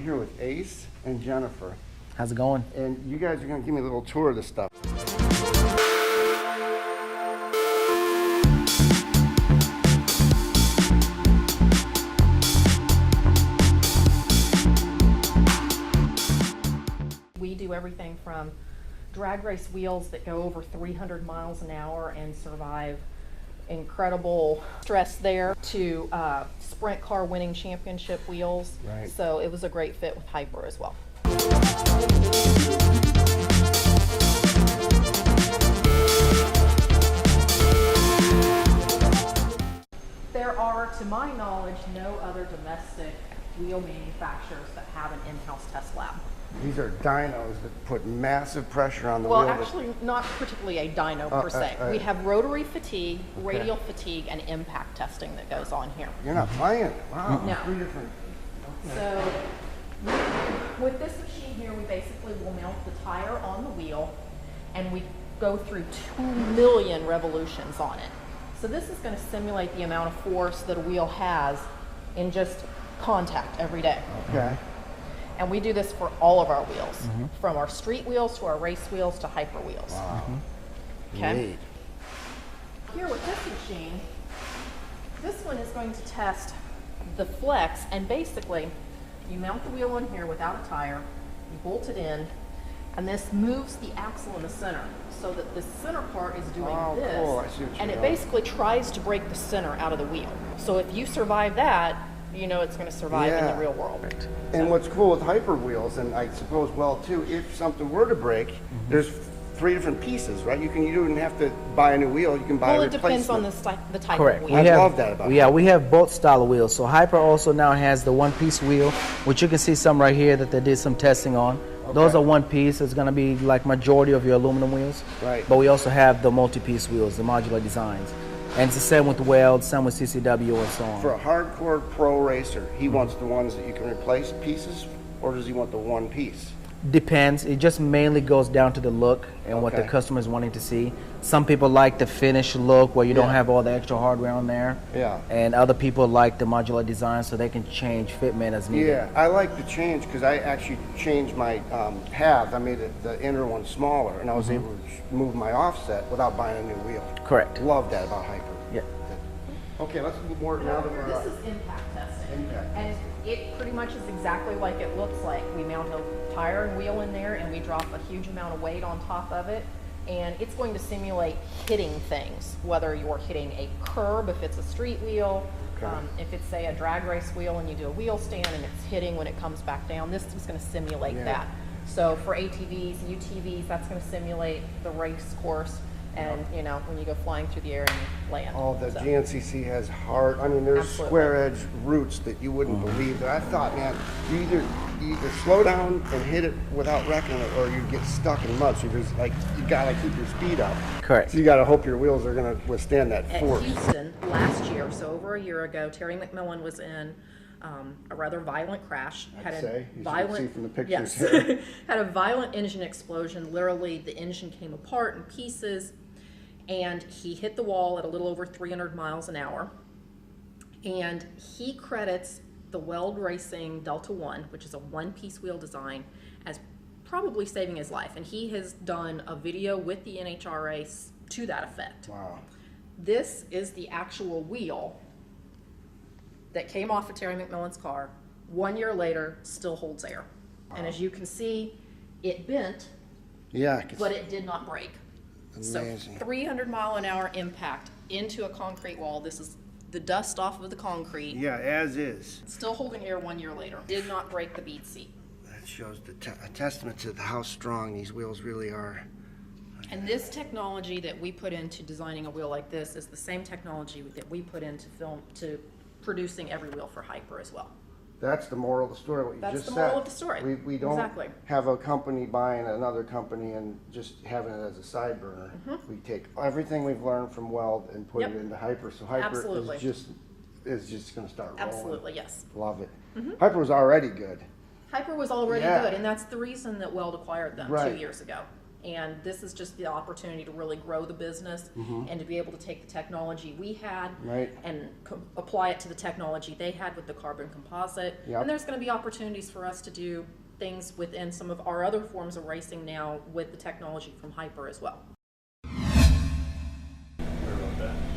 here with Ace and Jennifer. How's it going? And you guys are going to give me a little tour of this stuff. We do everything from drag race wheels that go over 300 miles an hour and survive incredible stress there to sprint car winning championship wheels. Right. So it was a great fit with Hyper as well. There are, to my knowledge, no other domestic wheel manufacturers that have an in-house test lab. These are dynos that put massive pressure on the Well, wheel. actually, not particularly a dyno per se. We have rotary fatigue, radial fatigue, and impact testing that goes on here. You're not playing. Wow. No. 3 different. Okay. So with this machine here, we basically will mount the tire on the wheel, and we go through 2 million revolutions on it. So this is going to simulate the amount of force that a wheel has in just contact every day. Okay. And we do this for all of our wheels, from our street wheels to our race wheels to Hyper wheels. Wow. Okay. Neat. Here with this machine, this one is going to test the flex, and basically you mount the wheel on here without a tire, you bolt it in, and this moves the axle in the center so that the center part is doing this, cool. I see what and you're it doing. basically tries to break the center out of the wheel. So if you survive that, you know it's going to survive in Yeah. the real world. And what's cool with Hyper wheels, and I suppose well too, if something were to break, there's 3 different pieces, right? You don't even have to buy a new wheel. You can buy Well, a it replacement. depends on the type Correct. of We wheel. I love that about Yeah, it. we have both style of wheels. So Hyper also now has the one-piece wheel, which you can see some right here that they did some testing on. Those are one piece. It's going to be like majority of your aluminum wheels. Right. But we also have the multi-piece wheels, the modular designs. And it's the same with Weld, same with CCW, and so on. For a hardcore pro racer, he wants the ones that you can replace pieces, or does he want the one piece? Depends. It just mainly goes down to the look and what the Okay. customer is wanting to see. Some people like the finished look where you don't Yeah. have all the extra hardware on there. Yeah. And other people like the modular design so they can change fitment as needed. Yeah, I like the change because I actually changed my halves. I made the inner one smaller, and I was able to move my offset without buying a new wheel. Correct. Love that about Hyper. Yeah. Okay, let's move more now that we're This is impact testing. Impact. And it pretty much is exactly like it looks like. We mount a tire and wheel in there, and we drop a huge amount of weight on top of it. And it's going to simulate hitting things, whether you're hitting a curb, if it's a street wheel, Okay. if it's, say, a drag race wheel and you do a wheel stand and it's hitting when it comes back down. This is going to simulate that. So for ATVs, UTVs, that's going to simulate the race course. And, you know, when you go flying through the air and you land. Oh, the So- GNCC has hard, I mean, there's Absolutely. square edge roots that you wouldn't believe. I thought, man, you either slow down and hit it without wrecking it, or you get stuck in mud. So there's like, you gotta keep your speed up. Correct. So you gotta hope your wheels are gonna withstand that At force. Houston last year, so over a year ago, Terry McMillan was in a rather violent crash. I'd say. You should see from the pictures yes, here. had a violent engine explosion. Literally, the engine came apart in pieces, and he hit the wall at a little over 300 miles an hour. And he credits the Weld Racing Delta One, which is a one-piece wheel design, as probably saving his life. And he has done a video with the NHRA to that effect. Wow. This is the actual wheel that came off of Terry McMillan's car. 1 year later, still holds air. And as you can see, it bent, Yeah. 'Cause- but it did not break. Amazing. So 300 mile an hour impact into a concrete wall. This is the dust off of the concrete. yeah, as is. Still holding air 1 year later. Did not break the bead seat. That shows a testament to how strong these wheels really are. And this technology that we put into designing a wheel like this is the same technology that we put into producing every wheel for Hyper as well. That's the moral of the story, what you That's just the said. moral of the story. We don't Exactly. have a company buying another company and just having it as a side burner. We take everything we've learned from Weld and put Yep. it into Hyper. So Hyper Absolutely. is just going to start rolling. Absolutely, yes. Love it. Hyper was already good. Hyper was already Yeah. good, and that's the reason that Weld acquired them Right. 2 years ago. And this is just the opportunity to really grow the business and to be able to take the technology we had and apply it to the technology they had with the carbon composite. And there's going to be opportunities for us to do things within some of our other forms of racing now with the technology from Hyper as well.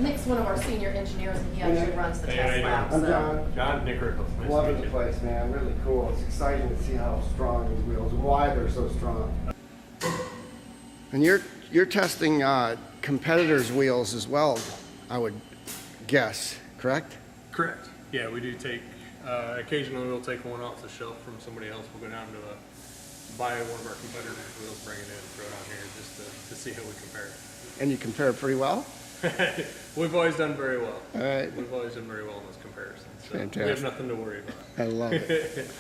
Nick's one of our senior engineers, and he actually runs the test lab. I'm John. John Nicholas. Nice Loving the place, man. Really cool. It's exciting to see how strong these wheels and why they're so strong. And you're testing competitors' wheels as well, I would guess, correct? Correct. Yeah, we do take, occasionally we'll take one off the shelf from somebody else. We'll go down to buy one of our competitors' wheels, bring it in, throw it on here just to see how we compare. And you compare pretty well? We've always done very well. All right. We've always done very well in those comparisons. So Fantastic. we have nothing to worry about. I love it.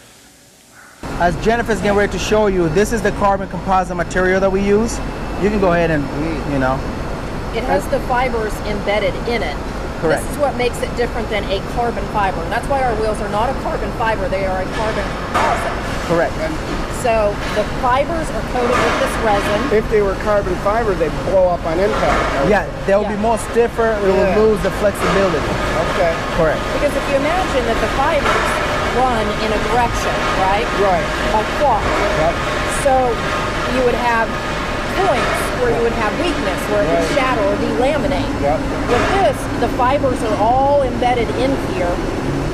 As Jennifer's getting ready to show you, this is the carbon composite material that we use. You can go ahead and, you know. It has the fibers embedded in it. Correct. This is what makes it different than a carbon fiber. And that's why our wheels are not a carbon fiber, they are a carbon composite. Correct. So the fibers are coated with this resin. If they were carbon fiber, they'd blow up on impact. Yeah, they'll be more stiffer, it will lose the flexibility. Okay. Correct. Because if you imagine that the fibers run in a direction, right? Right. A clock. Yep. So you would have points where you would have weakness, where it would shatter or delaminate. Yep. With this, the fibers are all embedded in here,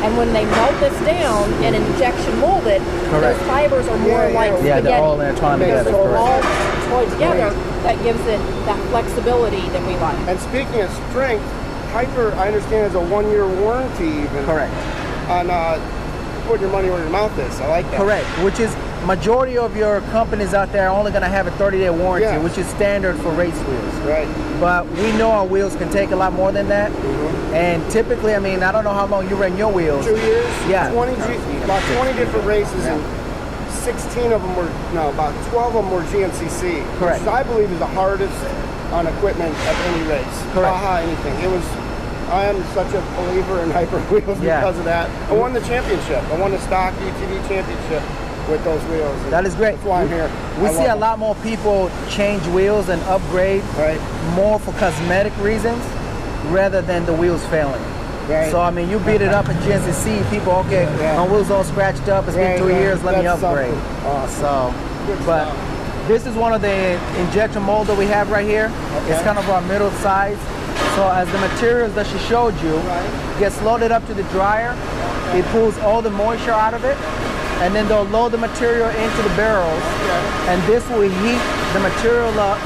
and when they melt this down and injection mold it, those fibers are more like spaghetti. Yeah, they're all intertwined Because together. they're all Correct. destroyed together. That gives it that flexibility that we like. And speaking of strength, Hyper, I understand, has a 1-year warranty even. Correct. On putting your money where your mouth is. I like that. Correct, which is majority of your companies out there are only going to have a 30-day warranty, which is standard for race wheels. Right. But we know our wheels can take a lot more than that. And typically, I mean, I don't know how long you ran your wheels. 2 years. Yeah. About 20 different races, and 16 of them were, no, about 12 of them were GMCC. Correct. Which I believe is the hardest on equipment of any race. Correct. Anything. I am such a believer in Hyper wheels because of that. I won the championship. I won the stock UTV championship with those wheels. That is great. That's why I'm here. We see a lot more people change wheels and upgrade more for cosmetic reasons rather than the wheels failing. Right. So I mean, you beat it up at GNCC, people, okay, my wheels all scratched up, it's been 2 years, let me upgrade. Awesome. But this is one of the injection mold that we have right here. It's kind of our middle size. So as the materials that she showed you gets loaded up to the dryer, it pulls all the moisture out of it, and then they'll load the material into the barrels, and this will heat the material up.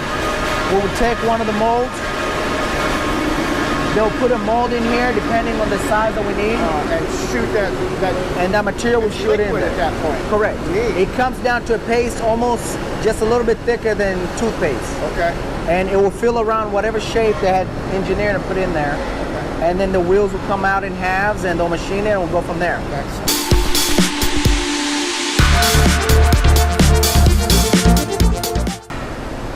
We will take one of the molds, they'll put a mold in here depending on the size that we need, and shoot that and that material will shoot in there. at that point. Correct. Neat. It comes down to a paste almost just a little bit thicker than toothpaste. Okay. And it will fill around whatever shape they had engineered to put in there. And then the wheels will come out in halves and they'll machine it and we'll go from there. Excellent.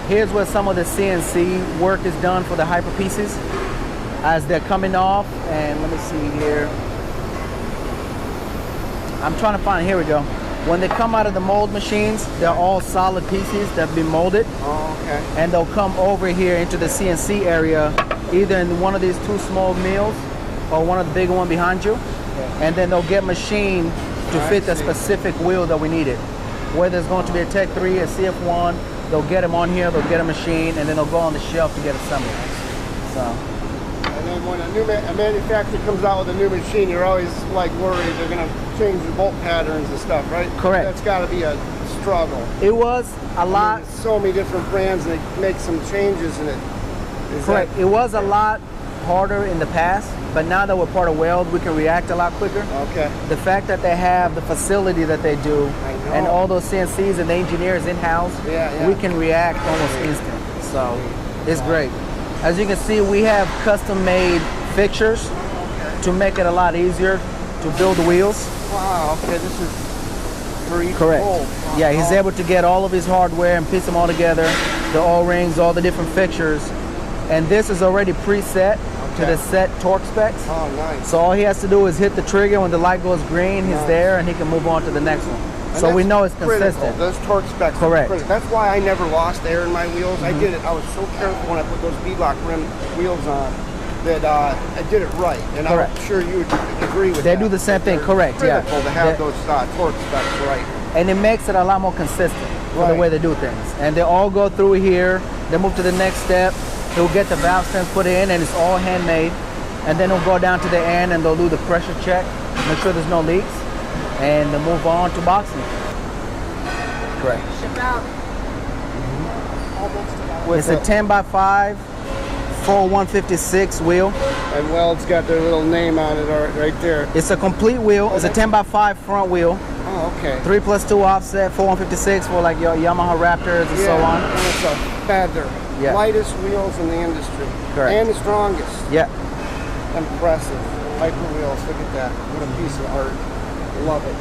Here's where some of the CNC work is done for the Hyper pieces as they're coming off. And let me see here. I'm trying to find, here we go. When they come out of the mold machines, they're all solid pieces that have been molded. Oh, okay. And they'll come over here into the CNC area, either in one of these two small mills or one of the bigger one behind you. And then they'll get machined to fit the specific wheel that we needed. Whether it's going to be a Tech 3, a CF1, they'll get them on here, they'll get a machine, and then they'll go on the shelf to get assembled. So. And then when a manufacturer comes out with a new machine, you're always like worried they're going to change the bolt patterns and stuff, right? Correct. That's got to be a struggle. It was a lot. There's so many different brands, and they make some changes in it. Correct. It was a lot harder in the past, but now that we're part of Weld, we can react a lot quicker. Okay. The fact that they have the facility that they do, and all those CNCs and the engineers in-house, we can react almost instant. So it's great. As you can see, we have custom-made fixtures to make it a lot easier to build the wheels. Wow, okay, this is for each Correct. bolt. Yeah, he's able to get all of his hardware and piece them all together, the O-rings, all the different fixtures. And this is already preset to the set torque specs. Oh, nice. So all he has to do is hit the trigger when the light goes green, he's there, and he can move on to the next one. And So we that's know it's critical. consistent. Those torque specs are Correct. critical. That's why I never lost air in my wheels. I did it. I was so careful when I put those beadlock rim wheels on that I did it right. And Correct. I'm sure you would agree with They that. do the same thing, They're correct, yeah. critical to have They- those torque specs right. And it makes it a lot more consistent for the Right. way they do things. And they all go through here, they move to the next step, they'll get the valve stems put in, and it's all handmade. And then they'll go down to the end and they'll do the pressure check, make sure there's no leaks, and they'll move on to boxing. Correct. Ship out. All bolts together. It's a 10x5, full 156 wheel. And Weld's got their little name on it right there. It's a complete wheel. It's a 10x5 front wheel, Oh, okay. 3+2 offset, full 156 for like your Yamaha Raptors and so on. And it's a feather. Yeah. Lightest wheels in the industry. Correct. And the strongest. Yeah. Impressive. Hyper wheels. Look at that. What a piece of art. Love it.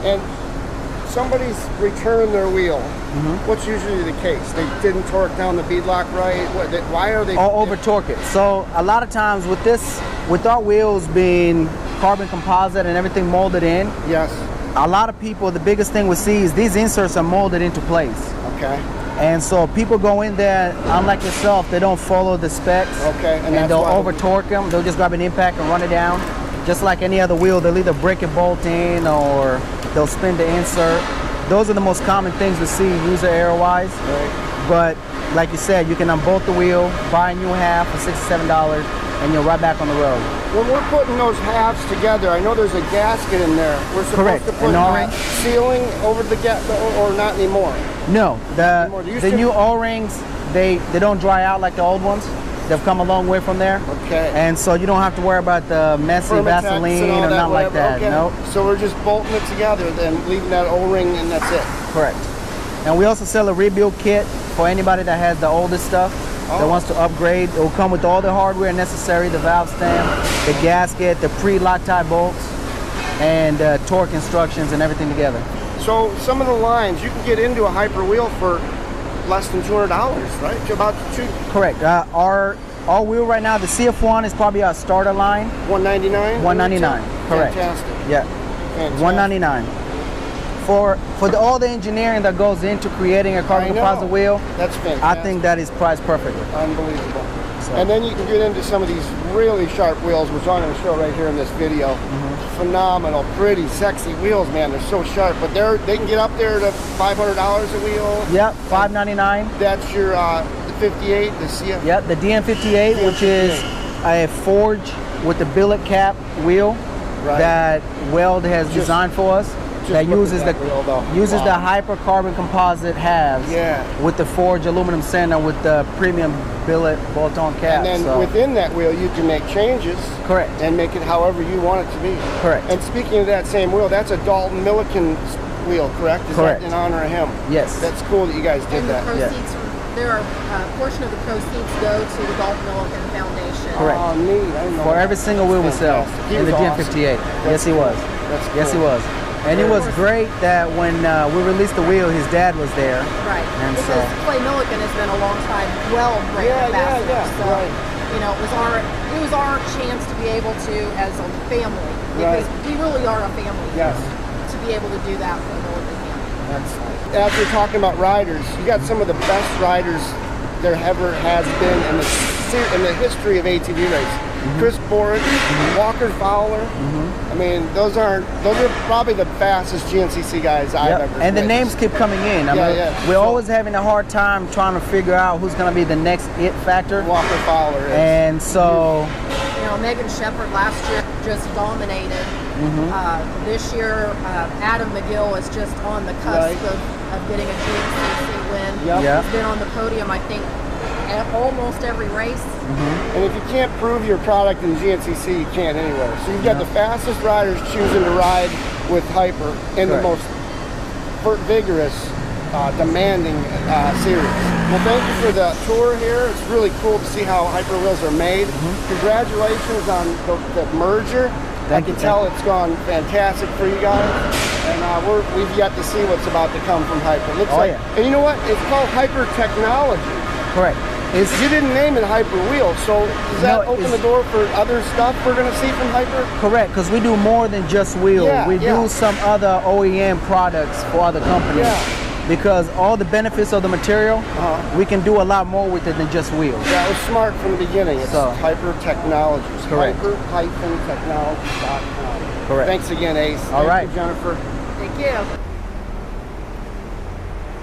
And somebody's returned their wheel. What's usually the case? They didn't torque down the beadlock right. Why are they? Or over torque it. So a lot of times with this, with our wheels being carbon composite and everything molded in, Yes. a lot of people, the biggest thing we see is these inserts are molded into place. Okay. And so people go in there, unlike yourself, they don't follow the specs. Okay, and And, that's they'll why over torque them. They'll just grab an impact and run it down. Just like any other wheel, they'll either break a bolt in or they'll spin the insert. Those are the most common things we see user error wise. Right. But like you said, you can unbolt the wheel, buy a new half for $67, and you're right back on the road. When we're putting those halves together, I know there's a gasket in there. We're supposed Correct. to put An O-ring? sealing over the or not anymore. No, Anymore. They the used to- new O-rings, they don't dry out like the old ones. They've come a long way from there. Okay. And so you don't have to worry about the messy Permatex Vaseline and all or nothing like whatever. that. Okay. Nope. So we're just bolting it together, then leaving that O-ring, and that's it. Correct. And we also sell a rebuild kit for anybody that has the oldest stuff that Oh. wants to upgrade. It will come with all the hardware necessary, the valve stem, the gasket, the pre-Loctite bolts, and torque instructions and everything together. So some of the lines, you can get into a hyper wheel for less than $200, right? About Correct. Our wheel right now, the CF1 is probably our starter line. $199. $199. Correct. Fantastic. Yeah. Fantastic. $199. For all the engineering that goes into creating a carbon I know. composite wheel, That's fantastic. I think that is priced perfectly. Unbelievable. So- And then you can get into some of these really sharp wheels, which I'm going to show right here in this video. Phenomenal, pretty, sexy wheels, man. They're so sharp, but they can get up there to $500 a wheel. Yep, $599. That's your the 58, the CF. Yep, the DN58, which is a forge with the billet cap wheel Right. that Weld has designed for us. That look uses at that wheel, though. uses the Wow. hyper carbon composite halves Yeah. with the forged aluminum center with the premium billet bolt-on cap. And then so. within that wheel, you can make changes. Correct. And make it however you want it to be. Correct. And speaking of that same wheel, that's a Dalton Milliken wheel, correct? Is Correct. that in honor of him? Yes. That's cool that you guys did And the that. proceeds, there are a portion of the proceeds go to the Dalton Milliken Foundation. Correct. Oh, neat. I didn't know For that. every single wheel we sell Fantastic. He in the was DN58. awesome. Yes, he was. That's Yes, he cool. was. And it was great that when we released the wheel, his dad was there. Right. And because so- Clay Milliken has been a long time well brand Yeah, ambassador. yeah, So, right. you know, it was our chance to be able to, as a family, Right. because we really are a family. Yes. To be able to do that for Milliken family. As you're talking about riders, you got some of the best riders there ever has been in the history of ATV racing. Chris Boric, Walker Fowler. I mean, those are probably the fastest GNCC guys I've Yep. ever. And the witnessed. names keep coming in. I Yeah, mean, yeah. we're So- always having a hard time trying to figure out who's going to be the next it factor. Walker Fowler is. And so, You know, Megan Shepherd last year just dominated. This year, Adam McGill is just on the cusp Right. of getting a GNCC win. Yep. Yeah. He's been on the podium, I think, at almost every race. And if you can't prove your product in GNCC, you can't anywhere. So you've got the fastest riders choosing to ride with Hyper in the Correct. most vigorous, demanding series. Well, thank you for the tour here. It's really cool to see how Hyper wheels are made. Congratulations on the merger. Thank I can you, tell thank it's gone fantastic for you guys. And we've yet to see what's about to come from Hyper. Looks Oh, like, yeah. and you know what? It's called Hyper Technology. correct. You didn't name it Hyper Wheels, so does that No, open it's- the door for other stuff we're gonna see from Hyper? Correct, because we do more than just wheel. Yeah, we yeah. do some other OEM products for other companies. Yeah. Because all the benefits of the material, we can do a lot more with it than just wheels. Yeah, it was smart from the beginning. It's So- Hyper Technologies. Correct. Hyper-technologies.com. Correct. Thanks again, Ace. All Thank right. you, Jennifer. Thank you.